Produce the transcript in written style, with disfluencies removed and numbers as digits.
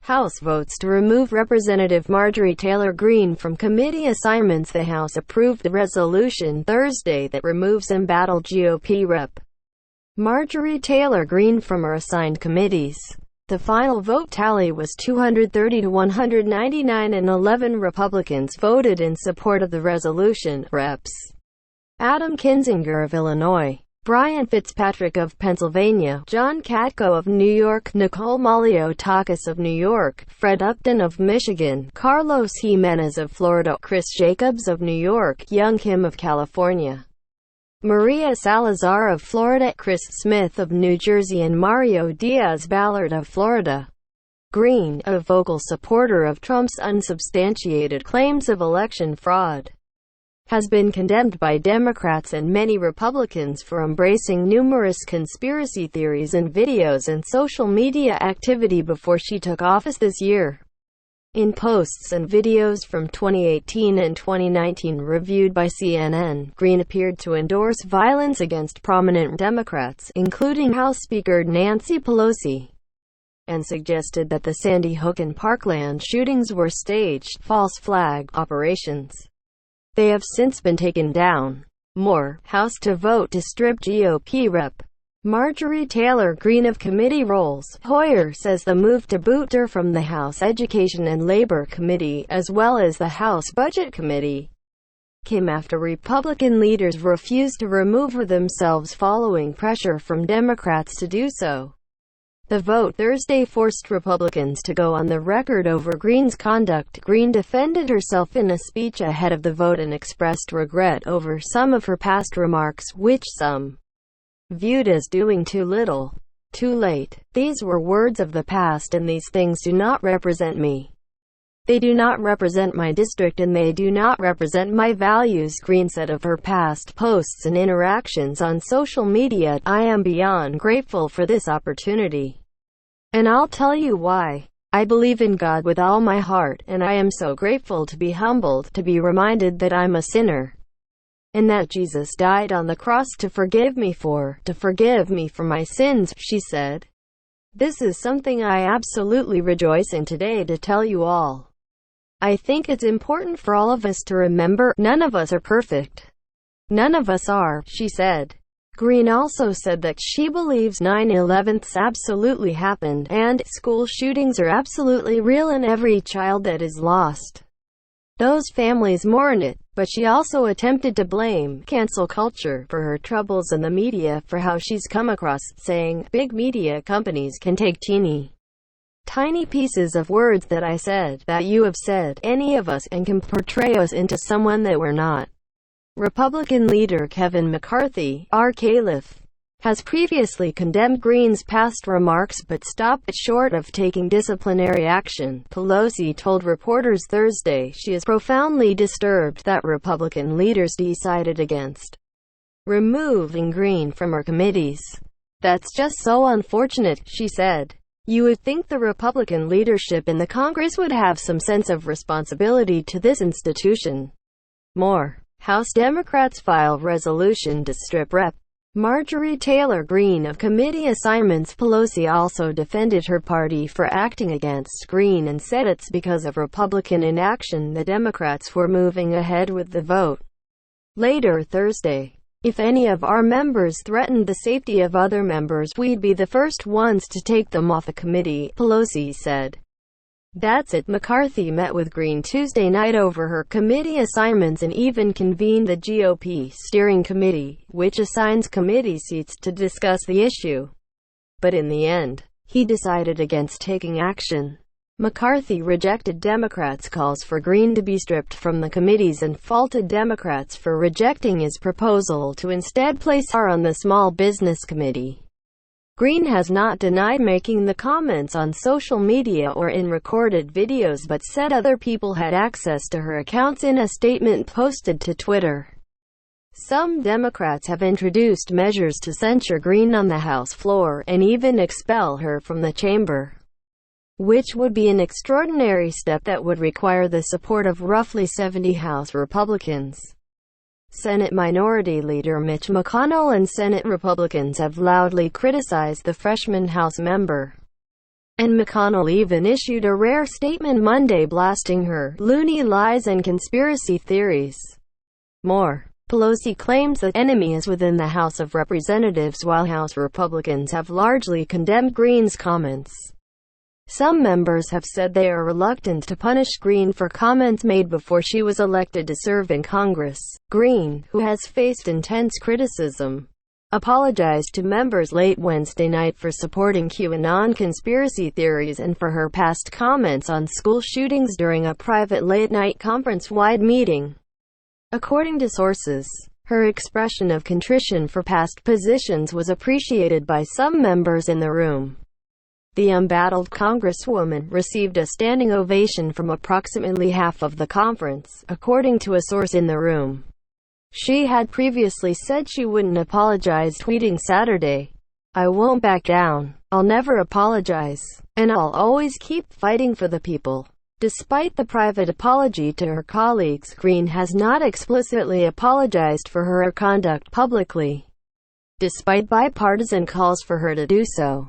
House votes to remove Representative Marjorie Taylor Greene from committee assignments. The House approved a resolution Thursday that removes embattled GOP Rep. Marjorie Taylor Greene from her assigned committees. The final vote tally was 230 to 199 and 11 Republicans voted in support of the resolution. Reps. Adam Kinzinger of Illinois, Brian Fitzpatrick of Pennsylvania, John Katko of New York, Nicole Maliotakis of New York, Fred Upton of Michigan, Carlos Jimenez of Florida, Chris Jacobs of New York, Young Kim of California, Maria Salazar of Florida, Chris Smith of New Jersey and Mario Diaz-Balart of Florida. Greene, a vocal supporter of Trump's unsubstantiated claims of election fraud, has been condemned by Democrats and many Republicans for embracing numerous conspiracy theories and videos and social media activity before she took office this year. In posts and videos from 2018 and 2019 reviewed by CNN, Greene appeared to endorse violence against prominent Democrats, including House Speaker Nancy Pelosi, and suggested that the Sandy Hook and Parkland shootings were staged, false flag operations. They have since been taken down. More, House to vote to strip GOP Rep. Marjorie Taylor Greene of committee roles. Hoyer says the move to boot her from the House Education and Labor Committee, as well as the House Budget Committee, came after Republican leaders refused to remove her themselves following pressure from Democrats to do so. The vote Thursday forced Republicans to go on the record over Greene's conduct. Greene defended herself in a speech ahead of the vote and expressed regret over some of her past remarks, which some viewed as doing too little, too late. These were words of the past and these things do not represent me. They do not represent my district and they do not represent my values, Greene said of her past posts and interactions on social media. I am beyond grateful for this opportunity. And I'll tell you why. I believe in God with all my heart, and I am so grateful to be humbled, to be reminded that I'm a sinner, and that Jesus died on the cross to forgive me for my sins, she said. This is something I absolutely rejoice in today to tell you all. I think it's important for all of us to remember, none of us are perfect. None of us are, she said. Greene also said that she believes 9/11s absolutely happened, and school shootings are absolutely real and every child that is lost, those families mourn it, but she also attempted to blame cancel culture for her troubles and the media for how she's come across, saying, big media companies can take tiny pieces of words that I said, that you have said, any of us, and can portray us into someone that we're not. Republican leader Kevin McCarthy, R-Caliph, has previously condemned Greene's past remarks but stopped short of taking disciplinary action. Pelosi told reporters Thursday she is profoundly disturbed that Republican leaders decided against removing Greene from her committees. That's just so unfortunate, she said. You would think the Republican leadership in the Congress would have some sense of responsibility to this institution. More, House Democrats file resolution to strip Rep. Marjorie Taylor Greene of committee assignments. Pelosi also defended her party for acting against Greene and said it's because of Republican inaction the Democrats were moving ahead with the vote. Later Thursday, if any of our members threatened the safety of other members, we'd be the first ones to take them off the committee, Pelosi said. That's it. McCarthy met with Greene Tuesday night over her committee assignments and even convened the GOP steering committee, which assigns committee seats, to discuss the issue. But in the end, he decided against taking action. McCarthy rejected Democrats' calls for Greene to be stripped from the committees and faulted Democrats for rejecting his proposal to instead place her on the Small Business Committee. Greene has not denied making the comments on social media or in recorded videos but said other people had access to her accounts in a statement posted to Twitter. Some Democrats have introduced measures to censure Greene on the House floor and even expel her from the chamber, which would be an extraordinary step that would require the support of roughly 70 House Republicans. Senate Minority Leader Mitch McConnell and Senate Republicans have loudly criticized the freshman House member. And McConnell even issued a rare statement Monday blasting her "loony lies and conspiracy theories." More. Pelosi claims the enemy is within the House of Representatives, while House Republicans have largely condemned Greene's comments. Some members have said they are reluctant to punish Greene for comments made before she was elected to serve in Congress. Greene, who has faced intense criticism, apologized to members late Wednesday night for supporting QAnon conspiracy theories and for her past comments on school shootings during a private late-night conference-wide meeting. According to sources, her expression of contrition for past positions was appreciated by some members in the room. The embattled Congresswoman received a standing ovation from approximately half of the conference, according to a source in the room. She had previously said she wouldn't apologize, tweeting Saturday, "I won't back down. I'll never apologize. And I'll always keep fighting for the people." Despite the private apology to her colleagues, Greene has not explicitly apologized for her conduct publicly, despite bipartisan calls for her to do so.